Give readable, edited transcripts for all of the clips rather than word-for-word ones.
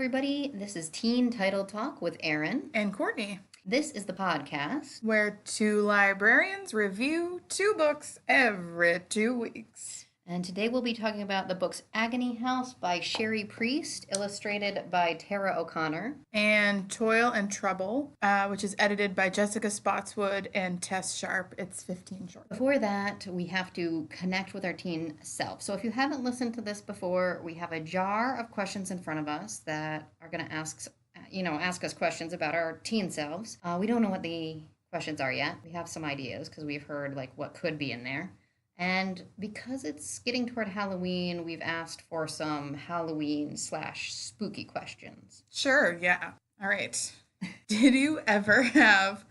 everybody. This is Teen Title Talk with Erin and Courtney. This is the podcast where two librarians review two books every 2 weeks. And today we'll be talking about the books Agony House by Cherie Priest, illustrated by Tara O'Connor. And Toil and Trouble, which is edited by Jessica Spotswood and Tess Sharpe. It's 15 short. Before that, we have to connect with our teen self. So if you haven't listened to this before, we have a jar of questions in front of us that are going to ask us questions about our teen selves. We don't know what the questions are yet. We have some ideas because we've heard what could be in there. And because it's getting toward Halloween, we've asked for some Halloween/spooky questions. Sure, yeah. All right. Did you ever have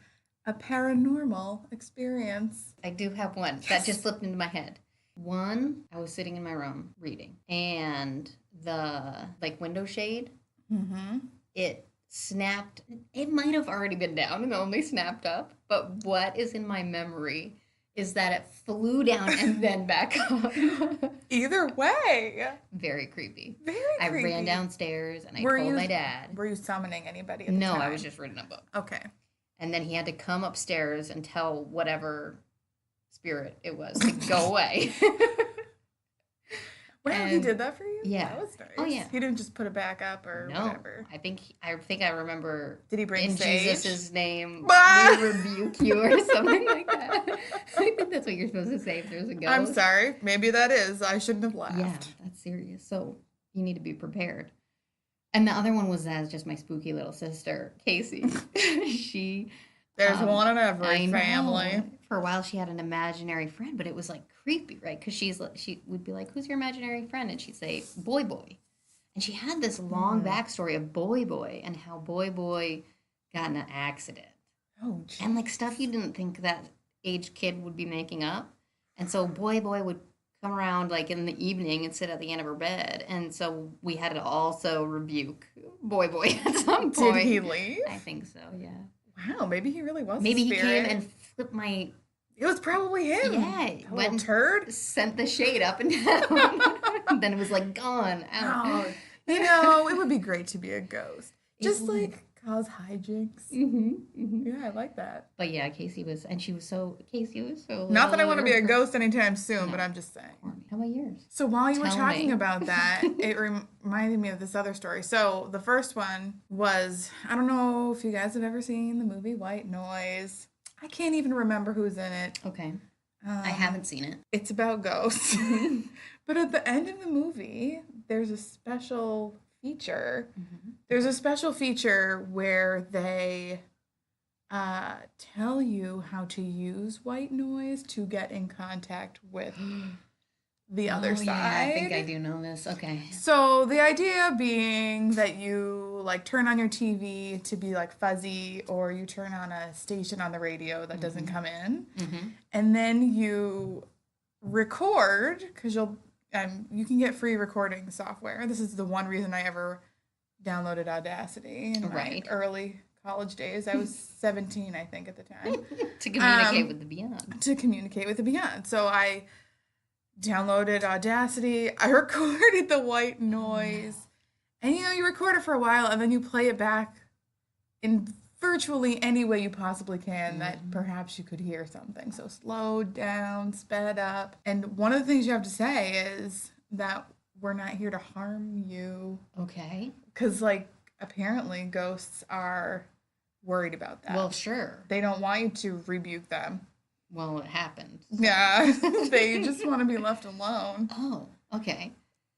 a paranormal experience? I do have one. That just slipped into my head. One, I was sitting in my room reading, and the window shade, it snapped. It might have already been down and only snapped up, but what is in my memory is that it flew down and then back up. Either way. Very creepy. Very creepy. I ran downstairs and I told my dad. Were you summoning anybody at the time? No, I was just reading a book. Okay. And then he had to come upstairs and tell whatever spirit it was to go away. Wow, he did that for you? Yeah. That was nice. Oh, yeah. He didn't just put it back up or whatever. I think I remember. Did he bring in sage? Jesus' name, we rebuke you or something like that. I think that's what you're supposed to say if there's a ghost. I'm sorry. Maybe that is. I shouldn't have laughed. Yeah, that's serious. So you need to be prepared. And the other one was just my spooky little sister, Casey. There's one in every family. Know. For a while, she had an imaginary friend, but it was creepy, right? Because she would be like, "Who's your imaginary friend?" And she'd say, "Boy, Boy." And she had this long backstory of Boy, Boy and how Boy got in an accident. Oh, geez. And stuff you didn't think that age kid would be making up. And so Boy would come around in the evening and sit at the end of her bed. And so we had to also rebuke Boy at some point. Did he leave? I think so, yeah. Wow, maybe he really was. Maybe a he spirit. came and flipped my. It was probably him. Yeah, little turd. Sent the shade up and down. Then it was gone. Oh, it would be great to be a ghost. Just cause hijinks. Yeah, I like that. But yeah, Casey was so. Not that I want to be a ghost anytime soon, but I'm just saying. How about yours? So while you were talking about that, it reminded me of this other story. So the first one was, I don't know if you guys have ever seen the movie White Noise. I can't even remember who's in it. Okay. I haven't seen it. It's about ghosts. But at the end of the movie, there's a special feature. There's a special feature where they tell you how to use white noise to get in contact with the other side. Yeah, I think I do know this. Okay. So the idea being that you turn on your TV to be fuzzy, or you turn on a station on the radio that doesn't come in, and then you record, because you can get free recording software. This is the one reason I ever downloaded Audacity in my early college days. I was 17, I think, at the time. To communicate with the beyond. To communicate with the beyond. So I downloaded Audacity. I recorded the white noise. And you record it for a while, and then you play it back in virtually any way you possibly can that perhaps you could hear something. So slowed down, sped up. And one of the things you have to say is that we're not here to harm you. Okay. Because, apparently ghosts are worried about that. Well, sure. They don't want you to rebuke them. Well, it happened. Yeah. They just want to be left alone. Oh, okay.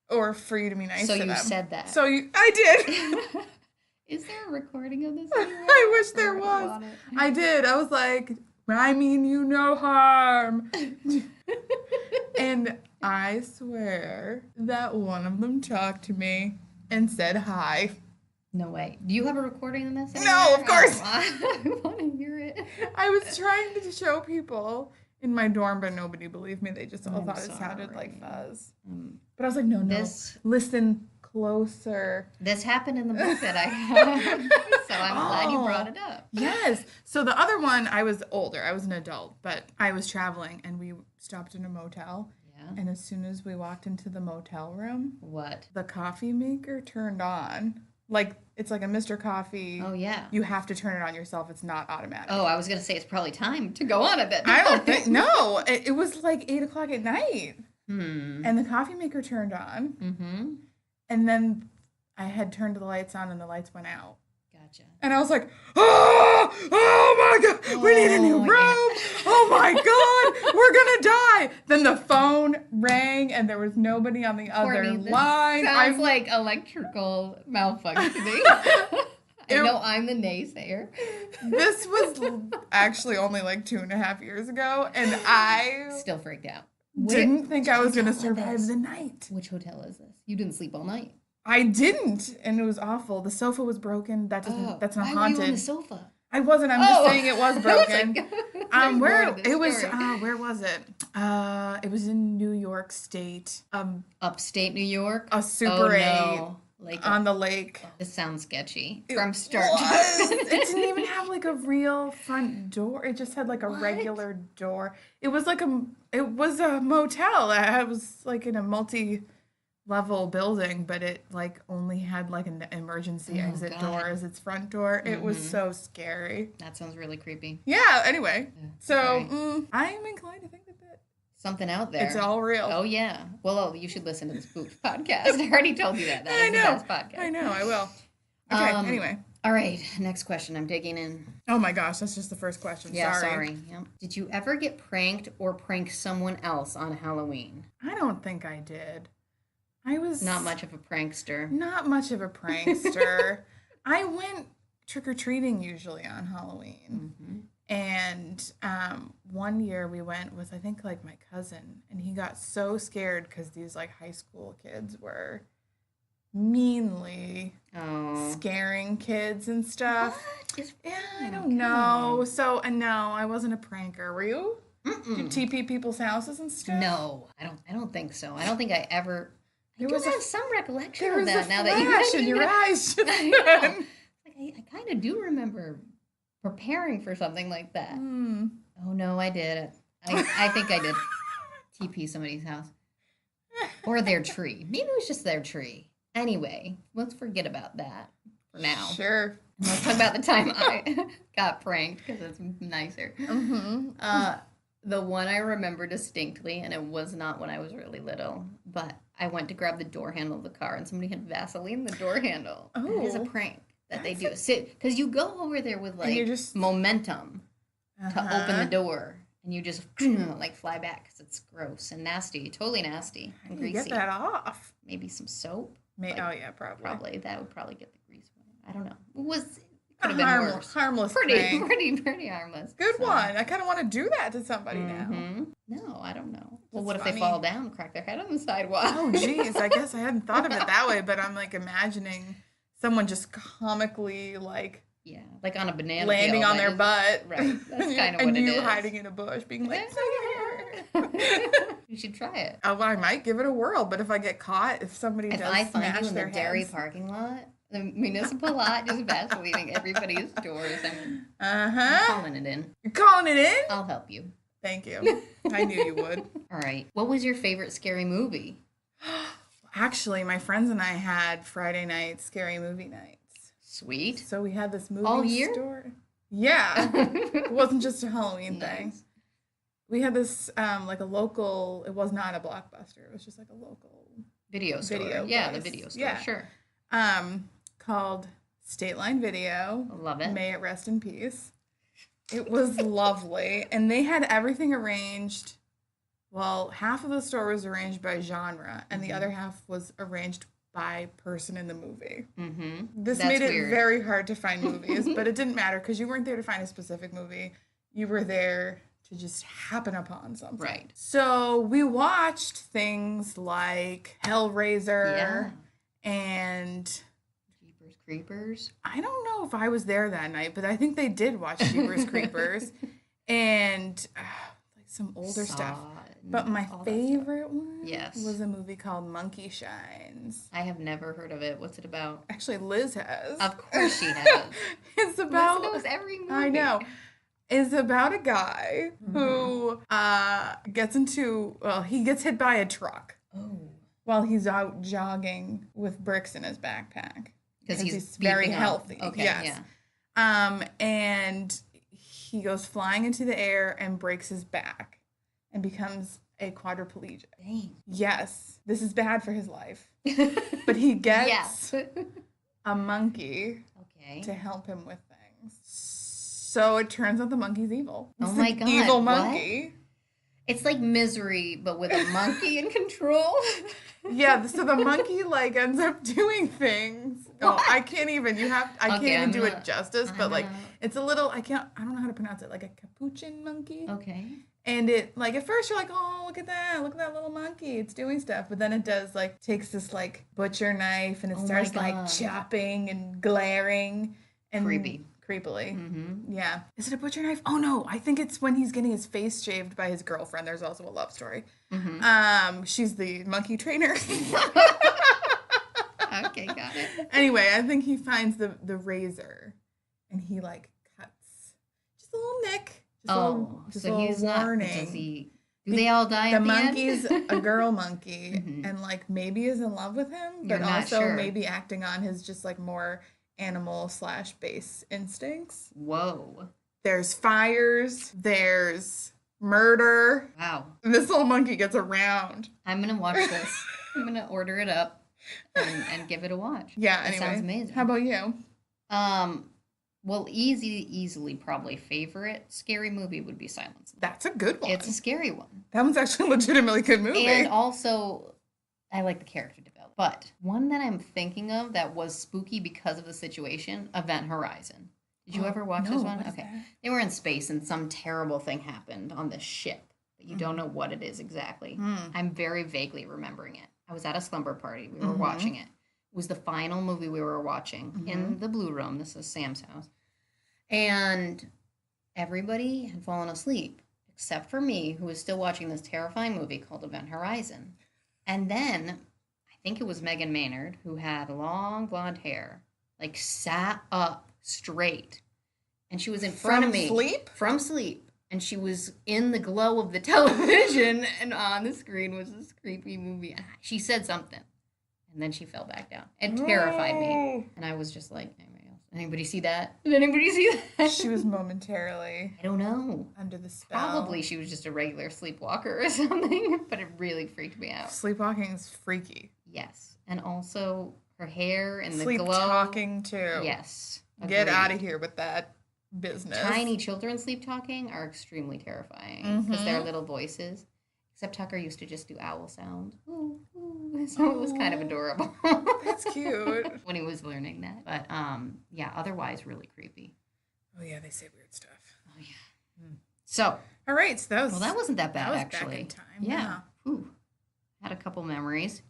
Or for you to be nice to them. So you said that. I did. Is there a recording of this? I wish there was. I did. I was like, I mean you no harm. And I swear that one of them talked to me and said hi. No way. Do you have a recording of this? No, of course. I want to hear it. I was trying to show people in my dorm, but nobody believed me. They just all thought it sounded like fuzz. But I was like, no. Listen closer. This happened in the book that I had. So I'm glad you brought it up. Yes. So the other one, I was older. I was an adult, but I was traveling, and we stopped in a motel. Yeah. And as soon as we walked into the motel room, what? The coffee maker turned on. Like, it's like a Mr. Coffee. Oh, yeah. You have to turn it on yourself. It's not automatic. Oh, I was going to say it's probably time to go on at that I time. don't think, no. It was like 8 o'clock at night. Hmm. And the coffee maker turned on. Mm-hmm. And then I had turned the lights on and the lights went out. Gotcha. And I was like, oh my God, we need a new room. Yeah. Oh my God, we're going to die. Then the phone rang and there was nobody on the Courtney, other this line. sounds like electrical malfunctioning. I know I'm the naysayer. This was actually only like 2.5 years ago. And I Still freaked out. didn't think I was going to hotel is survive this? the night. Which hotel is this? You didn't sleep all night. I didn't. And it was awful. The sofa was broken. That's not Why haunted. were you on the sofa? I wasn't. I'm just saying it was I broken. was like, Where more to this it was? story. Where was it? It was in New York State. Upstate New York. A Super 8 no. Like on the lake. this sounds sketchy It from start to was. finish. It didn't even have like a real front door. It just had like a regular door. It was like It was a motel. It was like in a multi-level building, but it like only had like an emergency exit God. door as its front door. It was so scary. That sounds really creepy. Yeah. Anyway, so sorry. I'm inclined to think that Something out there. it's all real. Oh yeah. Well, you should listen to the Spooked podcast. I already told you that. That I is know. the best podcast. I know. I will. Okay. Anyway. All right. Next question. I'm digging in. Oh my gosh, that's just the first question. Yeah. Sorry. Sorry. Yep. Did you ever get pranked or prank someone else on Halloween? I don't think I did. I was Not much of a prankster. Not much of a prankster. I went trick-or-treating usually on Halloween. Mm-hmm. And one year we went with, I think, like my cousin. And he got so scared because these, like, high school kids were meanly scaring kids and stuff. What? Yeah, I don't know. So, no, I wasn't a pranker. Were you? Did you TP people's houses and stuff? No, I don't think so. I don't think I ever. I do have some recollection There of was that a now flash that you mention in your it. eyes just I know. then. I kind of do remember preparing for something like that. Oh no, I did. I think I did TP somebody's house or their tree. Maybe it was just their tree. Anyway, let's forget about that for now. Sure. Let's talk about the time I got pranked because it's nicer. The one I remember distinctly, and it was not when I was really little, but I went to grab the door handle of the car, and somebody had Vaseline the door handle. That is a prank that they do. Because you go over there with, like, momentum to open the door, and you just, like, fly back because it's gross and nasty. Totally nasty and greasy. Get that off. Maybe some soap. Oh, yeah, probably. Probably. That would probably get the grease away. I don't know. Could have been worse. Harmless Pretty harmless. Good one. I kind of want to do that to somebody now. No, I don't know. Well, That's what if funny. they fall down and crack their head on the sidewalk? Oh, geez. I guess I hadn't thought of it that way, but I'm, like, imagining someone just comically, like... Yeah, like on a banana landing peel, on their butt. Right. That's kind of what it is. And you hiding in a bush being like... You should try it. Oh, I might give it a whirl, but if I get caught, if somebody If does I find smash you in their the dairy heads. parking lot, the municipal lot, just Vaselining everybody's doors, I'm Uh-huh. calling it in. You're calling it in? I'll help you. Thank you. I knew you would. All right. What was your favorite scary movie? Actually, my friends and I had Friday night scary movie nights. Sweet. So we had this movie All year? store. Yeah. It wasn't just a Halloween thing. Nice. We had this like a local, it was not a Blockbuster. It was just like a local Video store. Video Yeah, place. the video store. Yeah. Sure. Called State Line Video. Love it. May it rest in peace. It was lovely. And they had everything arranged. Well, half of the store was arranged by genre, and the other half was arranged by person in the movie. Mm-hmm. This That's made it weird. very hard to find movies, but it didn't matter because you weren't there to find a specific movie. You were there to just happen upon something. Right. So we watched things like Hellraiser and... Jeepers Creepers. I don't know if I was there that night, but I think they did watch Jeepers Creepers and like some older stuff. But my favorite one was a movie called Monkey Shines. I have never heard of it. What's it about? Actually, Liz has. Of course she has. It's about... Liz knows every movie. I know. It's about a guy who gets into... Well, he gets hit by a truck. Oh. While he's out jogging with bricks in his backpack. Because he's very beefing up. healthy. Okay, yes. And he goes flying into the air and breaks his back and becomes a quadriplegic. Dang. Yes, this is bad for his life. But he gets Yeah. a monkey Okay. to help him with things. So it turns out the monkey's evil. Oh It's my an God, evil what? monkey. It's like Misery, but with a monkey in control. Yeah, so the monkey like ends up doing things. Well, I can't even. I can't even do it justice. But like, it's a little. I don't know how to pronounce it. Like a capuchin monkey. Okay. And it like at first you're like, oh, look at that little monkey, it's doing stuff. But then it does like takes this like butcher knife and it starts like chopping and glaring and creepily. Mm-hmm. Yeah. Is it a butcher knife? Oh no, I think it's when he's getting his face shaved by his girlfriend. There's also a love story. Mm-hmm. She's the monkey trainer. Okay, got it. Anyway, I think he finds the razor and he like cuts just a little nick. So he's warning. Not. Does he? Do they all die? The monkey's a girl monkey, and like maybe is in love with him, but also maybe acting on his just like more animal/base instincts. Whoa! There's fires. There's murder. Wow! And this little monkey gets around. I'm gonna watch this. I'm gonna order it up and give it a watch. Yeah. Anyway, sounds amazing. How about you? Well, easily probably favorite scary movie would be Silence. That's a good one. It's a scary one. That one's actually a legitimately good movie. And also, I like the character development. But one that I'm thinking of that was spooky because of the situation, Event Horizon. Did you ever watch this one? Okay. They were in space and some terrible thing happened on this ship. But you don't know what it is exactly. I'm very vaguely remembering it. I was at a slumber party. We were watching it. It was the final movie we were watching in the Blue Room. This is Sam's house. And everybody had fallen asleep, except for me, who was still watching this terrifying movie called Event Horizon. And then, I think it was Megan Maynard, who had long blonde hair, like sat up straight. And she was in front of me. From sleep. And she was in the glow of the television, and on the screen was this creepy movie. And she said something. And then she fell back down. It terrified me. And I was just like, anybody see that? Did anybody see that? She was momentarily. I don't know. Under the spell. Probably she was just a regular sleepwalker or something, but it really freaked me out. Sleepwalking is freaky. Yes. And also her hair and the glow. Sleep-talking too. Yes. Agreed. Get out of here with that business. Tiny children sleep-talking are extremely terrifying because they're little voices. Except Tucker used to just do owl sounds. Ooh, ooh. So it was kind of adorable. That's cute. When he was learning that. But, yeah, otherwise really creepy. Oh, yeah, they say weird stuff. Oh, yeah. So. All right, so that wasn't that bad, actually. Back in time. Yeah. Ooh. Had a couple memories.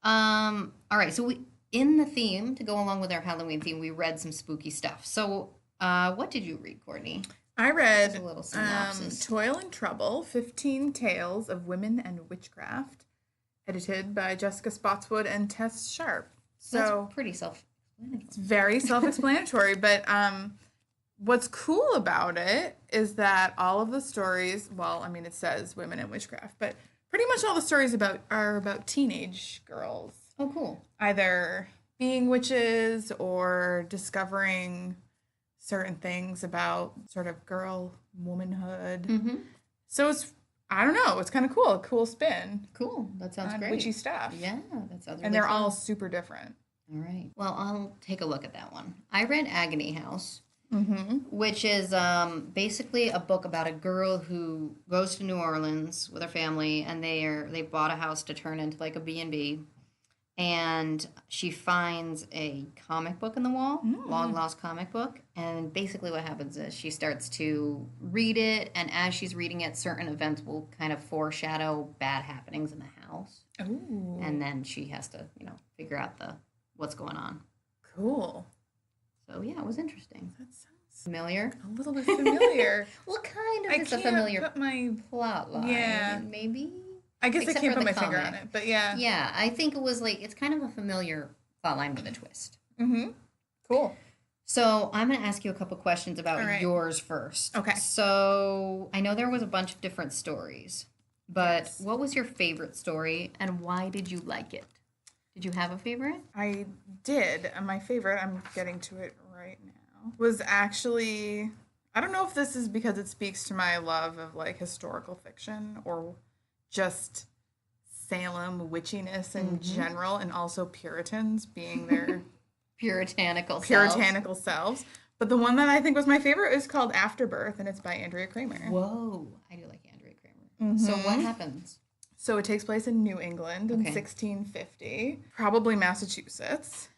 All right, so in the theme, to go along with our Halloween theme, we read some spooky stuff. So what did you read, Courtney? I read a little synopsis. Toil and Trouble, 15 Tales of Women and Witchcraft, edited by Jessica Spotswood and Tess Sharpe. So that's pretty self-explanatory. It's very self-explanatory, but what's cool about it is that all of the stories, well, I mean, it says women and witchcraft, but pretty much all the stories are about teenage girls. Oh, cool. Either being witches or discovering certain things about sort of girl womanhood. Mm-hmm. So I don't know, it's kind of cool. A cool spin. Cool. That sounds great. Witchy stuff. Yeah, that sounds really And they're fun. all super different. All right. Well, I'll take a look at that one. I read Agony House, which is basically a book about a girl who goes to New Orleans with her family, and they bought a house to turn into like a B&B. And she finds a comic book in the wall, long lost comic book. And basically what happens is she starts to read it. And as she's reading it, certain events will kind of foreshadow bad happenings in the house. Ooh. And then she has to, figure out what's going on. Cool. So, yeah, it was interesting. That sounds familiar. A little bit familiar. What kind of is a familiar put my plot line? Yeah. Maybe? I guess I can't put my finger on it, but yeah. Yeah, I think it was it's kind of a familiar plotline with a twist. Mm-hmm. Cool. So I'm going to ask you a couple questions about yours first. Okay. So I know there was a bunch of different stories, but what was your favorite story and why did you like it? Did you have a favorite? I did. And my favorite, I'm getting to it right now, was actually, I don't know if this is because it speaks to my love of like historical fiction or just Salem witchiness in general, and also Puritans being their puritanical selves. But the one that I think was my favorite is called Afterbirth, and it's by Andrea Kramer. Whoa, I do like Andrea Kramer. So what happens? So it takes place in New England in 1650, probably Massachusetts,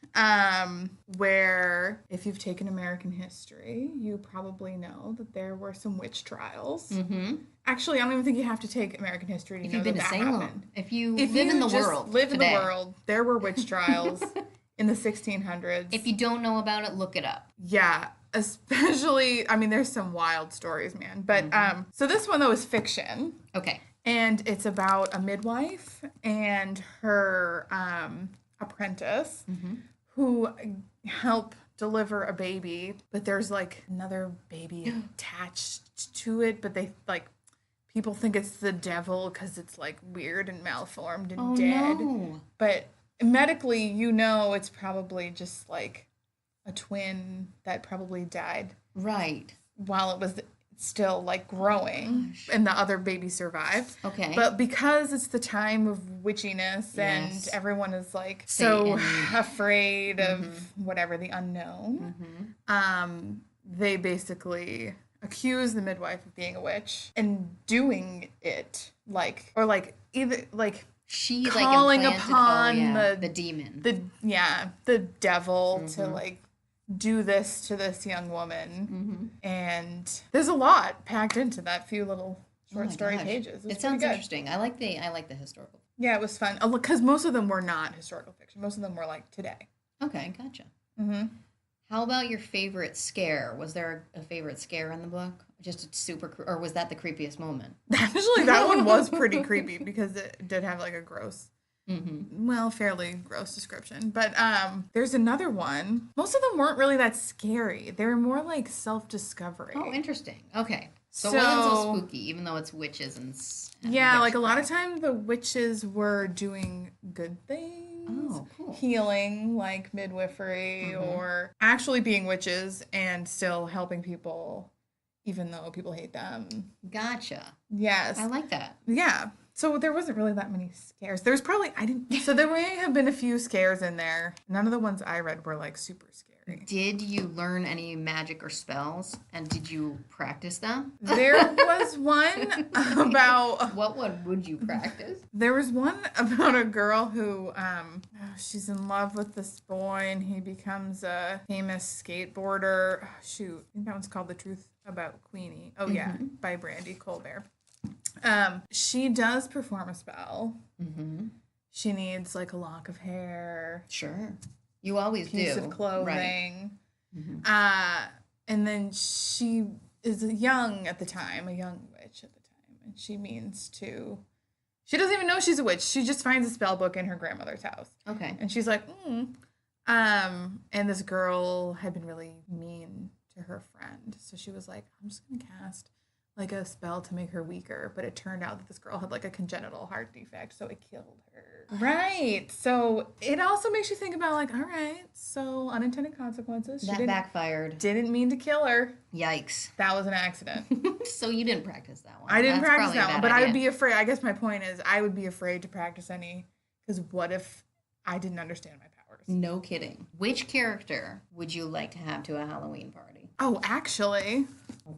where if you've taken American history, you probably know that there were some witch trials. Mm-hmm. Actually, I don't even think you have to take American history to know that happened. If you live in the world live today. In the world, there were witch trials in the 1600s. If you don't know about it, look it up. Yeah. Especially, I mean, there's some wild stories, man. But, so this one, though, is fiction. Okay. And it's about a midwife and her apprentice who help deliver a baby, but there's like another baby attached to it, but they like people think it's the devil because it's like weird and malformed and dead. No. But medically, it's probably just like a twin that probably died. Right. While it was still like growing and the other baby survived. Okay. But because it's the time of witchiness and everyone is like so afraid of whatever the unknown, they basically accuse the midwife of being a witch and doing it she calling upon the demon. The devil to like do this to this young woman, and there's a lot packed into that few little short story pages. It sounds interesting. I like the historical. Yeah, it was fun because most of them were not historical fiction. Most of them were like today. Okay, gotcha. Mm-hmm. How about your favorite scare? Was there a favorite scare in the book? Just or was that the creepiest moment? Actually, that one was pretty creepy because it did have like a gross. Fairly gross description. But there's another one. Most of them weren't really that scary. They were more like self-discovery. Oh, interesting. Okay. So it wasn't so spooky, even though it's witches and like a lot of times the witches were doing good things. Oh, cool. Healing, like midwifery, or actually being witches and still helping people, even though people hate them. Gotcha. Yes. I like that. Yeah. So there wasn't really that many scares. There may have been a few scares in there. None of the ones I read were like super scary. Did you learn any magic or spells? And did you practice them? There was one about... What one would you practice? There was one about a girl who, she's in love with this boy and he becomes a famous skateboarder. Shoot, I think that one's called The Truth About Queenie. Oh, yeah, by Brandy Colbert. She does perform a spell. She needs like a lock of hair. Sure. You always do. Piece of clothing. Right. And then she is a young witch at the time, and she doesn't even know she's a witch. She just finds a spell book in her grandmother's house. Okay. And she's like, and this girl had been really mean to her friend. So she was like, I'm just going to cast like a spell to make her weaker, but it turned out that this girl had like a congenital heart defect, so it killed her. Right. So it also makes you think about like, all right, so unintended consequences. That backfired. Didn't mean to kill her. Yikes. That was an accident. So you didn't practice that one. I didn't practice that one, but I would be afraid. I guess my point is I would be afraid to practice any, because what if I didn't understand my powers? No kidding. Which character would you like to have to a Halloween party? Oh, actually,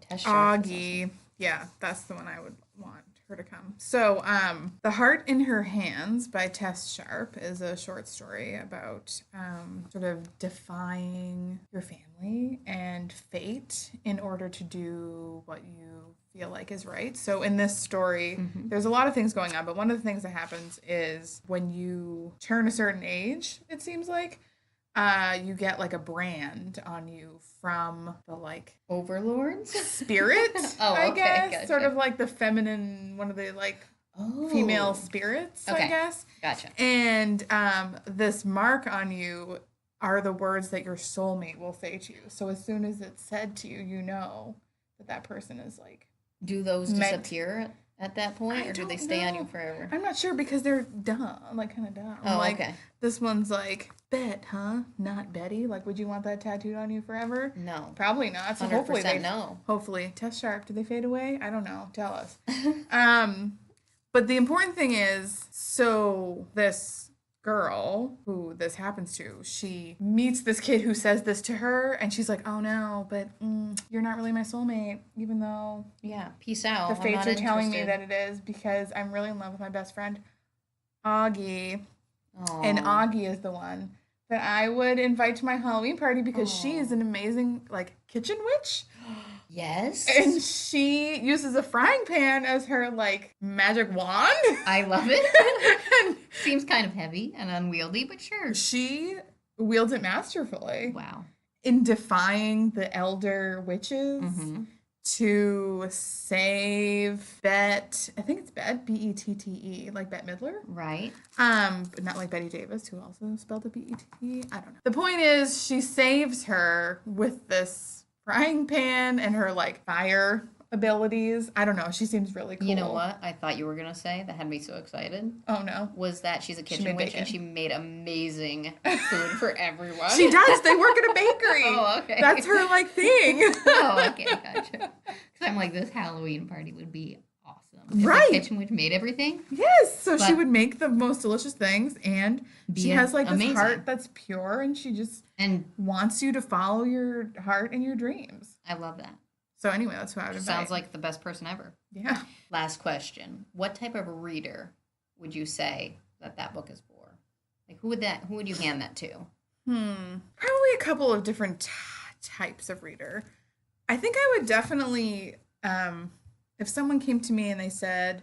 Tess Sharpe. Augie. Yeah, that's the one I would want her to come. So, The Heart in Her Hands by Tess Sharpe is a short story about sort of defying your family and fate in order to do what you feel like is right. So in this story, there's a lot of things going on, but one of the things that happens is when you turn a certain age, it seems like, you get like a brand on you from the like overlords spirit. I guess gotcha. Sort of like the feminine, one of the like female spirits. I guess. Gotcha. And this mark on you are the words that your soulmate will say to you. So as soon as it's said to you, you know that person is like. Do those disappear? at that point, I or do they don't stay on you know. forever? I'm not sure because they're dumb, like kind of dumb. Oh, Like okay. this one's like Bet, huh? Not Betty. Like, would you want that tattooed on you forever? No. Probably not. So 100% hopefully they no. hopefully Tess Sharpe. Do they fade away? I don't know. Tell us. But the important thing is, so this girl who this happens to, she meets this kid who says this to her, and she's like, "Oh no, but you're not really my soulmate, even though Yeah, peace out. the I'm fates not are telling me interested. that it is because I'm really in love with my best friend, Augie, and Oh. Augie is the one that I would invite to my Halloween party because she is an amazing like kitchen witch." Yes. And she uses a frying pan as her like magic wand. I love it. And Seems kind of heavy and unwieldy, but sure. she wields it masterfully Wow. in defying the elder witches to save Bet. I think it's Bet, Bette, like Bette Midler. Right. But not like Betty Davis, who also spelled it Bette. I don't know. The point is, she saves her with this frying pan and her like fire abilities. I don't know. She seems really cool. You know what I thought you were going to say that had me so excited? Oh no. Was that she's a kitchen made witch bacon. and she made amazing food for everyone. She does. They work at a bakery. Oh, okay. That's her like thing. Oh, okay, gotcha. Because I'm like, this Halloween party would be awesome. If Right. the kitchen witch made everything. Yes. So she But- would make the most delicious things, and she Be has like this amazing. heart that's pure, and she just And wants you to follow your heart and your dreams. I love that. So anyway, that's who I would invite. Sounds like the best person ever. Yeah. Last question. What type of reader would you say that book is for? Like, who would you hand that to? Probably a couple of different types of reader. I think I would definitely, if someone came to me and they said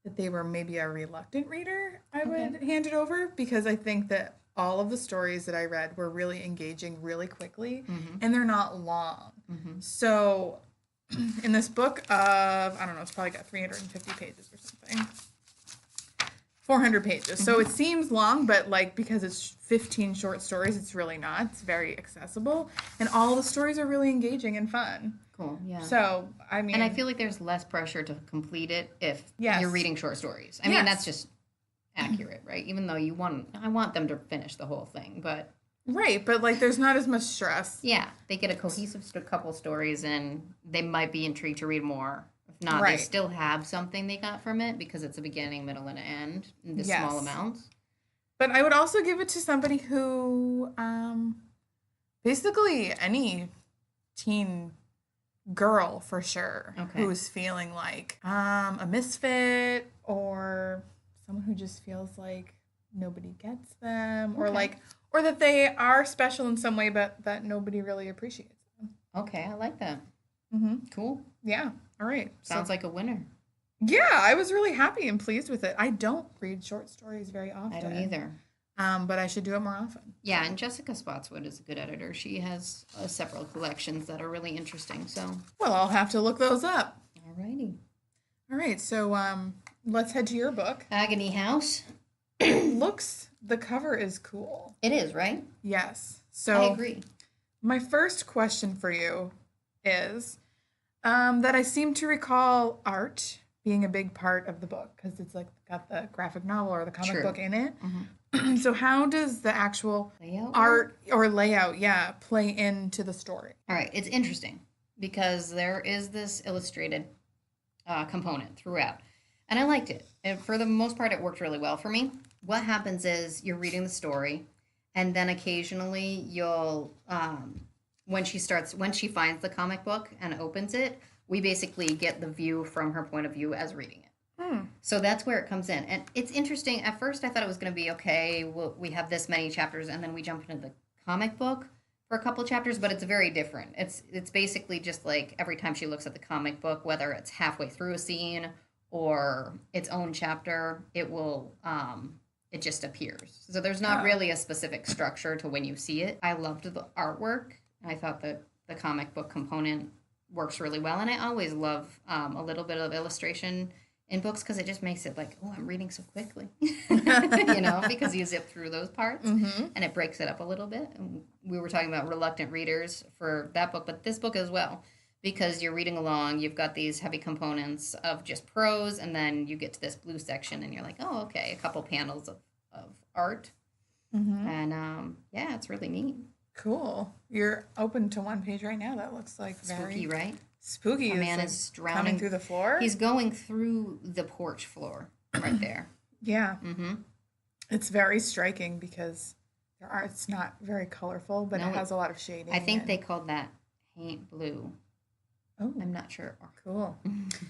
that they were maybe a reluctant reader, I would hand it over because I think that all of the stories that I read were really engaging really quickly and they're not long. So in this book of, I don't know, it's probably got 350 pages or something. 400 pages. So it seems long, but like because it's 15 short stories, it's really not. It's very accessible. And all the stories are really engaging and fun. Cool. Yeah. So, I mean. And I feel like there's less pressure to complete it if Yes. you're reading short stories. I mean, that's just accurate, right? Even though I want them to finish the whole thing, but Right, but like there's not as much stress. yeah, they get a cohesive couple stories and they might be intrigued to read more. If not, Right. they still have something they got from it because it's a beginning, middle, and an end in the small amounts. But I would also give it to somebody who, basically any teen girl for sure, who's feeling like a misfit or someone who just feels like nobody gets them or or that they are special in some way but that nobody really appreciates them. Okay, I like that. Cool. Yeah. All right. Sounds like a winner. Yeah, I was really happy and pleased with it. I don't read short stories very often. I don't either. But I should do it more often. Yeah, and Jessica Spotswood is a good editor. She has several collections that are really interesting. So, Well, I'll have to look those up. alrighty. All right, so let's head to your book. Agony House. The cover is cool. It is, right? Yes. So I agree. My first question for you is that I seem to recall art being a big part of the book because it's like got the graphic novel or the comic book in it. So how does the actual Layout? art or layout, play into the story? All right, it's interesting because there is this illustrated component throughout, and I liked it. And for the most part, it worked really well for me. What happens is you're reading the story, and then occasionally you'll, when she finds the comic book and opens it, we basically get the view from her point of view as reading it. So that's where it comes in. And it's interesting. At first, I thought it was going to be, okay, we have this many chapters, and then we jump into the comic book for a couple chapters, but it's very different. It's basically just like every time she looks at the comic book, whether it's halfway through a scene or its own chapter, it will, it just appears. So there's not really a specific structure to when you see it. I loved the artwork. I thought that the comic book component works really well, and I always love a little bit of illustration in books because it just makes it like, oh, I'm reading so quickly, because you zip through those parts and it breaks it up a little bit. And we were talking about reluctant readers for that book, but this book as well, because you're reading along, you've got these heavy components of just prose, and then you get to this blue section, and you're like, oh, okay, a couple panels of art. Mm-hmm. And yeah, it's really neat. Cool. You're open to one page right now. That looks like Spooky, right? Spooky. A man like is drowning coming through the floor. He's going through the porch floor right there. Yeah. Mm-hmm. It's very striking because it's not very colorful, but it has a lot of shading. I think they called that paint blue. Oh, I'm not sure. Cool.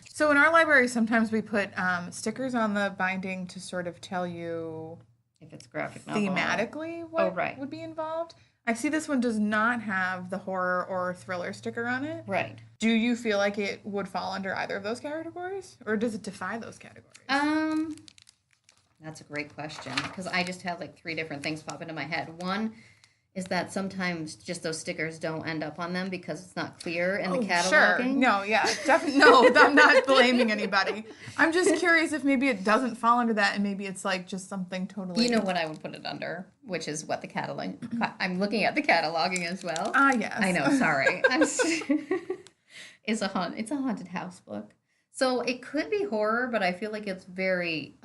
So in our library, sometimes we put stickers on the binding to sort of tell you if it's graphic novel. Thematically what would be involved. I see this one does not have the horror or thriller sticker on it. Right. Do you feel like it would fall under either of those categories? Or does it defy those categories? That's a great question, because I just have like 3 different things pop into my head. One is that sometimes just those stickers don't end up on them because it's not clear in the cataloging. Sure. No, yeah, definitely. No, I'm not blaming anybody. I'm just curious if maybe it doesn't fall under that, and maybe it's like just something totally. You know what I would put it under, which is what the catalog. I'm looking at the cataloging as well. Yes. I know. Sorry. It's a haunted house book, so it could be horror, but I feel like it's very.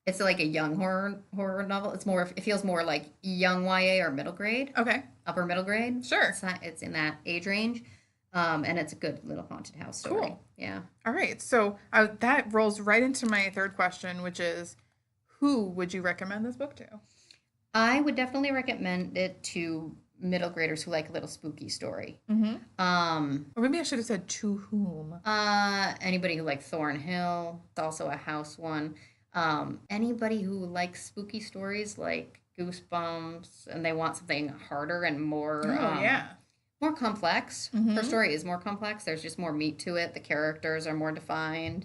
It's like a young horror novel. It feels more like young YA or middle grade. Okay. Upper middle grade. Sure. It's in that age range. And it's a good little haunted house story. Cool. Yeah. All right. So that rolls right into my third question, which is, who would you recommend this book to? I would definitely recommend it to middle graders who like a little spooky story. Mm-hmm. Or maybe I should have said to whom. Anybody who likes Thornhill. It's also a house one. Anybody who likes spooky stories like Goosebumps and they want something harder and more more complex. Mm-hmm. Her story is more complex. There's just more meat to it. The characters are more defined.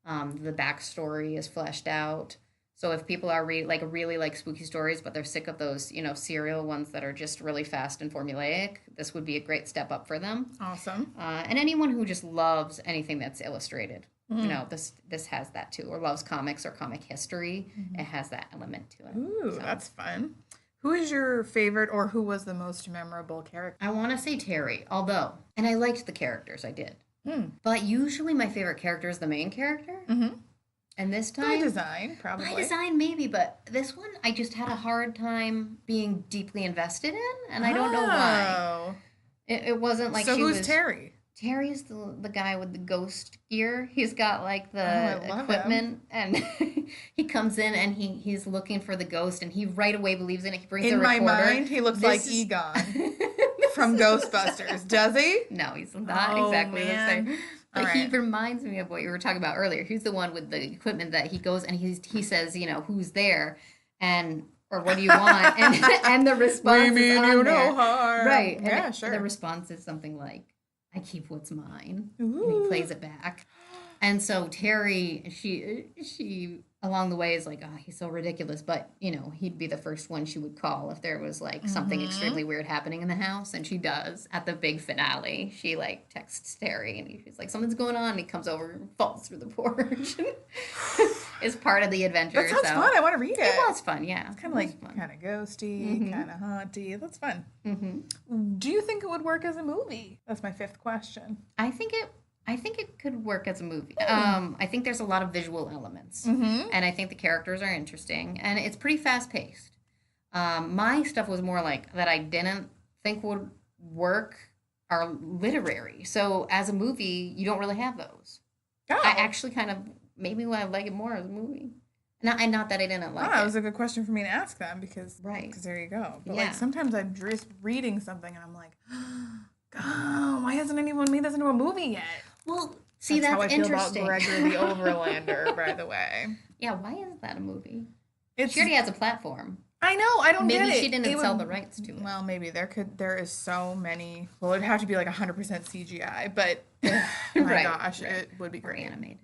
The backstory is fleshed out. So if people are really like spooky stories, but they're sick of those, serial ones that are just really fast and formulaic, this would be a great step up for them. Awesome. And anyone who just loves anything that's illustrated. Mm. This has that too, or loves comics or comic history. Mm-hmm. It has that element to it. Ooh, so. That's fun. Who is your favorite, or who was the most memorable character? I want to say Terry, and I liked the characters, I did. But usually my favorite character is the main character. Mm-hmm. And this time... By design, probably. By design, maybe, but this one I just had a hard time being deeply invested in, and I don't know why. It wasn't like so who's Terry? Terry's the guy with the ghost gear. He's got like the equipment, and he comes in and he's looking for the ghost, and he right away believes in it. He brings a recorder. In my mind, he looks like Egon from Ghostbusters. Does he? No, he's not exactly the same. But he reminds me of what you were talking about earlier. He's the one with the equipment that he goes and he says, who's there, or what do you want, and the response we mean is on you there. no harm. Right? Yeah, sure. The response is something like, I keep what's mine. Ooh. And he plays it back. And so Terry, she along the way is like, oh, he's so ridiculous. But, he'd be the first one she would call if there was like something extremely weird happening in the house. And she does. At the big finale, she like texts Terry and she's like, something's going on. And he comes over and falls through the porch. It's part of the adventure. That sounds fun. I want to read it. It was fun, yeah. It's kind of ghosty, kind of haunty. That's fun. Mm-hmm. Do you think it would work as a movie? That's my fifth question. I think it could work as a movie. I think there's a lot of visual elements, and I think the characters are interesting, and it's pretty fast paced. My stuff was more like that I didn't think would work are literary. So as a movie, you don't really have those. Oh. I actually kind of maybe I like it more as a movie. Not that I didn't like it. That was a good question for me to ask them because right. Because there you go. But like sometimes I'm just reading something and I'm like, oh, why hasn't anyone made this into a movie yet? Well, see, that's how I interesting. feel about Gregory the Overlander, by the way. Yeah, why isn't that a movie? She already has a platform. I know, I don't get it. Maybe she didn't sell the rights to it. Well, maybe there is so many. Well, it'd have to be like 100% CGI, but my gosh, it would be great. Animated.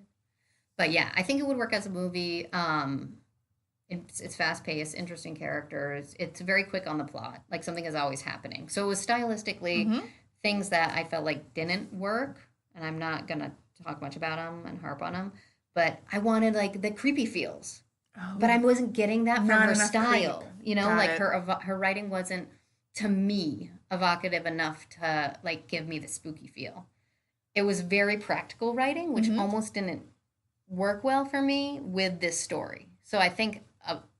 But yeah, I think it would work as a movie. It's fast paced, interesting characters. It's very quick on the plot. Like something is always happening. So it was stylistically things that I felt like didn't work, and I'm not gonna talk much about them and harp on them. But I wanted like the creepy feels, but I wasn't getting that from her style. Creep. Her writing wasn't to me evocative enough to like give me the spooky feel. it was very practical writing, which almost didn't work well for me with this story. So I think,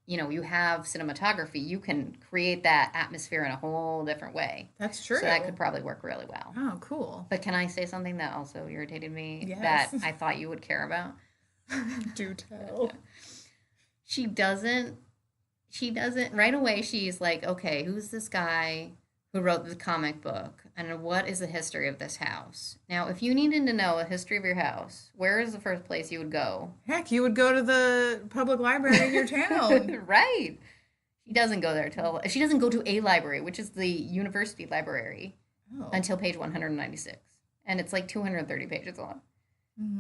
you have cinematography, you can create that atmosphere in a whole different way. That's true. So that could probably work really well. Oh, cool. But can I say something that also irritated me Yes. that I thought you would care about? Do tell. She doesn't, right away she's like, okay, who's this guy who wrote the comic book? And what is the history of this house? Now, if you needed to know the history of your house, where is the first place you would go? Heck, you would go to the public library in your town. Right. She doesn't go there she doesn't go to a library, which is the university library, until page 196. And it's like 230 pages long.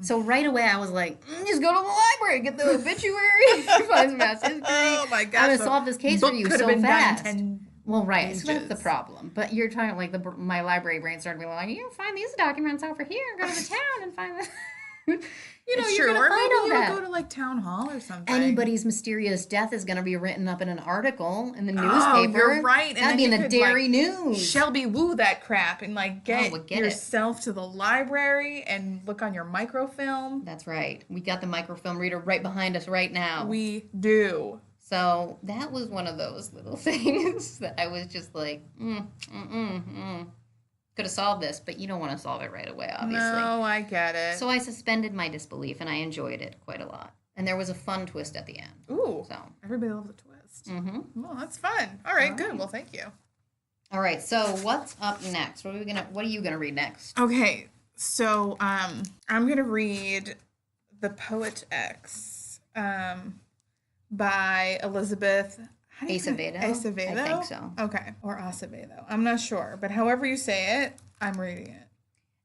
So right away I was like, just go to the library, get the obituary, find some mass history. Oh my gosh. I'm going to solve this case for you so fast. Well, right. Pages. So that's the problem. But you're talking like my library brain started being like, you find these documents over here and go to the town and find this. You're going to find all that. Go to like town hall or something. Anybody's mysterious death is going to be written up in an article in the newspaper. Oh, you're right. That'd be in the Dairy News. Shelby Woo that crap and like get yourself to the library and look on your microfilm. That's right. We got the microfilm reader right behind us right now. We do. So that was one of those little things that I was just like, could have solved this, but you don't want to solve it right away, obviously. No, I get it. So I suspended my disbelief, and I enjoyed it quite a lot. And there was a fun twist at the end. Ooh, so everybody loves a twist. Well, that's fun. All right, good. Well, thank you. All right, so what's up next? What are you gonna read next? Okay, so I'm gonna read The Poet X by Elizabeth Acevedo? Acevedo? I think so. Okay. Or Acevedo. I'm not sure. But however you say it, I'm reading it.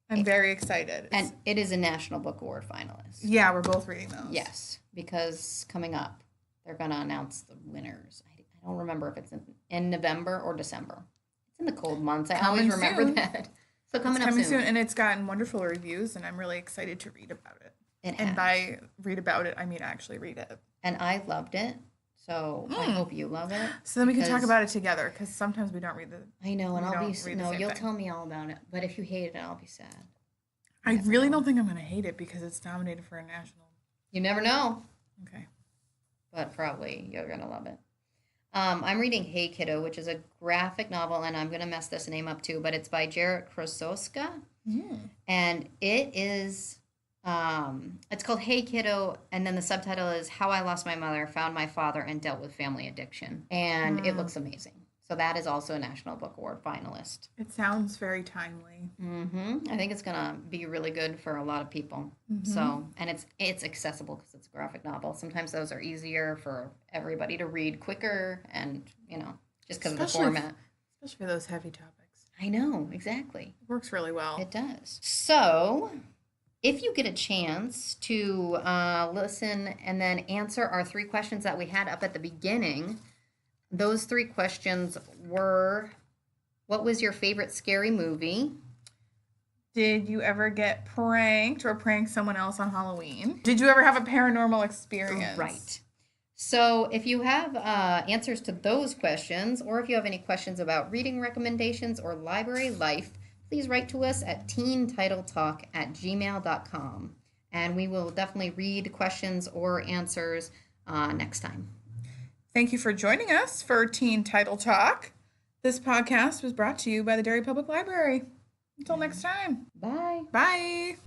I'm very excited. And it is a National Book Award finalist. Yeah, we're both reading those. Yes, because coming up, they're going to announce the winners. I don't remember if it's in November or December. It's in the cold months. I always remember that. So coming soon. And it's gotten wonderful reviews, and I'm really excited to read about it. And by read about it, I mean actually read it. And I loved it. So I hope you love it. So then we can talk about it together, because sometimes we don't read the. I know, and you'll tell me all about it. But if you hate it, I'll be sad. I really don't think I'm going to hate it because it's nominated for a national. You never know. Okay. But probably you're going to love it. I'm reading Hey Kiddo, which is a graphic novel, and I'm going to mess this name up too, but it's by Jarrett Krososka. And it is. It's called Hey Kiddo, and then the subtitle is How I Lost My Mother, Found My Father, and Dealt with Family Addiction. And it looks amazing. So that is also a National Book Award finalist. It sounds very timely. I think it's going to be really good for a lot of people. So, and it's accessible because it's a graphic novel. Sometimes those are easier for everybody to read quicker and, just because of the format. Especially for those heavy topics. I know, exactly. It works really well. It does. So, if you get a chance to listen and then answer our 3 questions that we had up at the beginning, those 3 questions were, what was your favorite scary movie? Did you ever get pranked or prank someone else on Halloween? Did you ever have a paranormal experience? Right. So if you have answers to those questions, or if you have any questions about reading recommendations or library life, please write to us at teentitletalk@gmail.com. And we will definitely read questions or answers next time. Thank you for joining us for Teen Title Talk. This podcast was brought to you by the Derry Public Library. Until next time. Bye. Bye.